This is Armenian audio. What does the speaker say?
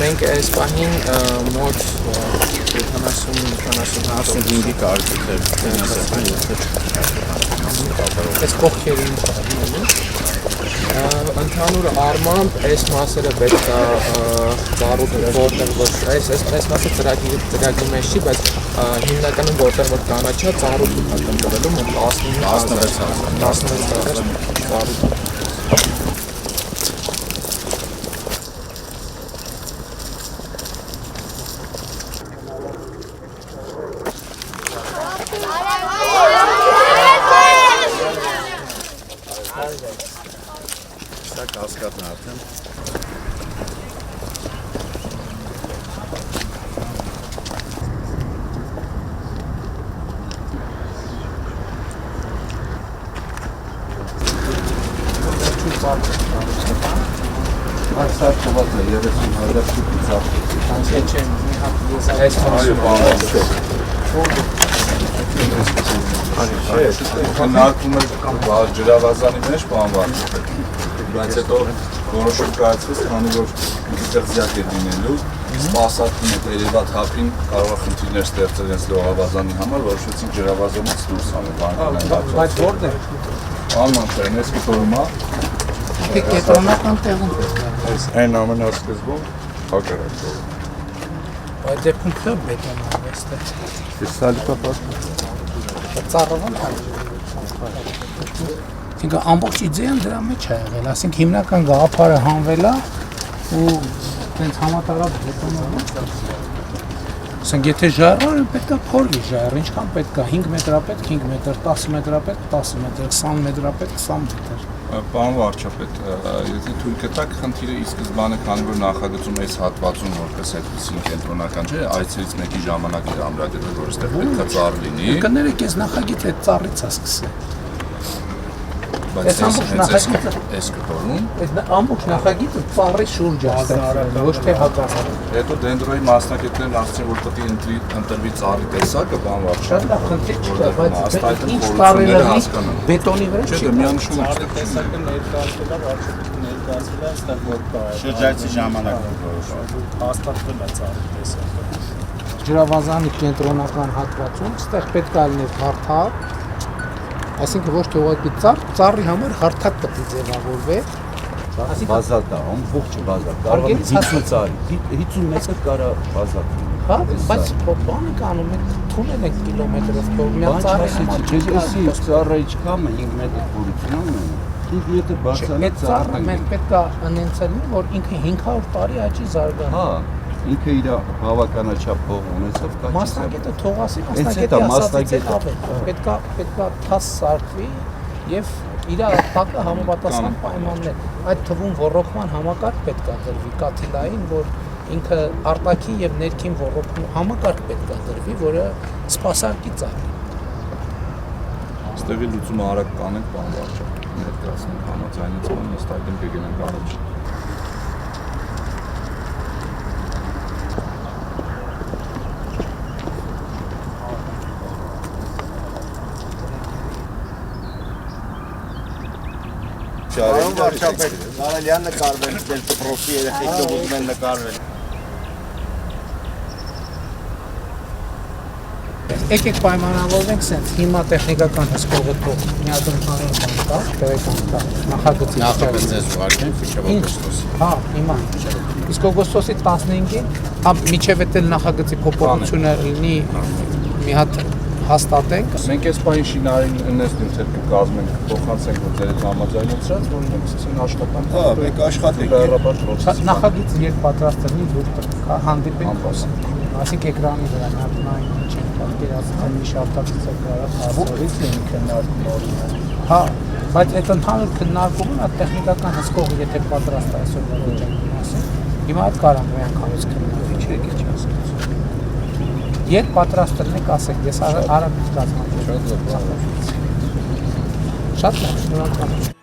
Մենք այս պահին մոտ 70-75 կարծիք է այս կողքերին ընդհանուր առմամբ այս մասերը պետք է ծառուտը որտեղ ոչ այս մասը ծրագրի մեջ չի, բայց հիմնականում որտեղ որ կանաչա ծառուտը տնտվելու մոտ 16,000 ծառուտ Կասկադն արդեն Այս սարքված է 30,000 շուկի ծախ այս Քննարկում է ջրավազանի մեջ բանվարդ բայց հետո որոշում կայացվեց, քանի որ ստեղծյակ է լինելու, սպասարկում է երևատ հապին կարող է խնդիրներ ստեղծել հենց լողավազանի համար, որոշեցինք ջրավազանից դուրս անել բանկային հաճախ։ Բայց որտեղ։ Անմանքերն էս կտորում է։ Կենտրոնական տեղում պետք է։ Այն ամենասկզբում հակառակ։ Այդ դեպքում քո բետոնավեստ է։ Սալիկապատ։ Ծառավան է։ Ինքը ամբողջ իդեան դրա մեջ է եղել, ասենք հիմնական գաղափարը հանվել է ու տենց համատարած բետոնով ասենք եթե ժայռը պետք է փորվի ժայռը, ինչքան պետք է 5 մետրապետ 5 մետր, 10 մետրապետ 10 մետր, 20 մետրապետ 20 մետր Պարոն վարչապետ, եթե թույլ կտաք խնդիրը ի սկզբանե քանի որ նախագծում այս հատվածում որպես այդպեսին կենտրոնական չէ, այցելից մեկի ժամանակ էր ամրագրվել, որ այստեղ պետք է ծառ լինի։ Կներեք, ես նախագիծը այդ ծառից է սկսել։ Բայց այս կտորում Այս ամբողջ նախագիծը ծառի շուրջ է ստեղծվել, ոչ թե հակառակը։ Հետո դենդրոյի մասնակիցներն ասացին, որ պետք է ընտրվի ծառի տեսակը, բան վարչապետ։ Շատ լավ խնդիր չկա, բայց ինչ ծառերը բետոնի վրա չի։ Չէ, միանշում է տեսակը ներկայացվել է, վարչապետը ներկայացվել է, այստեղ որ կա։ շրջայցի ժամանակ որոշվում։ Հաստատվել է ծառի տեսակը։ Ջրավազանի կենտրոնական հատվածում այստեղ պետք է լիներ հարթակ, այսինքն ոչ թե ուղղակի ծառի համար հարթակ պետք է ձևավորվեր։ Բազալտ է, ամբողջը բազալտ, կարող է 50 ծառի, 51-ը կարա բազալտ լինի։ Հա, բայց բանը կանում ենք, թունել ենք կիլոմետրով, որ միան ծառի համար Չեսի ծառը իչքամ է 5 մետր խորություն ունեն, 5 մետր բարձրացած Այդ ծառը մենք պետք է անենցել, որ ինքը 500 տարի աճի զարգանում։ Հա, ինքը իր բավականաչափ փող ունեցավ կաչի։ Մասնագետը թողասի, մասնագետի ասածից պետք է թաս սարքվի եւ իր տակը համապատասխան պայմաններ։ Այդ թվում ոռոգման համակարգ պետք է դրվի կաթիլային, որ ինքը արտաքին եւ ներքին ոռոգում համակարգ պետք է դրվի, որը սպասարկի ծառի։ Այստեղի լուծումը արագ կանենք, բան վարչապետ, ներկայացնենք համաձայնեցման, նստակին կգնանք առաջ։ Պարոն վարչապետ, կարելի է նկարվել, դել պրոֆի երեխեքը ուզում են նկարվել։ Եկեք պայմանավորվենք սենց, հիմա տեխնիկական հսկողը թող միադրնքարին բան կա, տեղեկան կա, նախագծի Նախապես ձեզ ուղարկենք մինչև օգոստոսի։ Հա, հիմա իսկ օգոստոսի 15-ին միջև էդ նախագծի փոփոխությունը լինի մի հատ հաստատենք։ Մենք այս պահին շինարարին նես նյութեր կկազմենք, փոխանցենք որ ձեր համաձայնեցրած, որ մենք սկսենք աշխատանք։ Հա, մենք աշխատենք։ Նախագիծ երբ պատրաստ լինի, դուք հանդիպենք ասիկ էկրանի վրա նայեն չեն պատկերացնել մի շարտակից է կարա հասարից լինի քննարկումը։ Հա, բայց այդ ընդհանուր քննարկումն այդ տեխնիկական հսկողը եթե պատրաստ է այսօր վարորդի մասին, հիմա այդ կարամ մի անգամից քննարկի, չէ՞ քիչ ասած։ Երբ պատրաստ լինեք, ասեք, ես արագ կազմակերպեմ։ Շատ լավ, շնորհակալ եմ։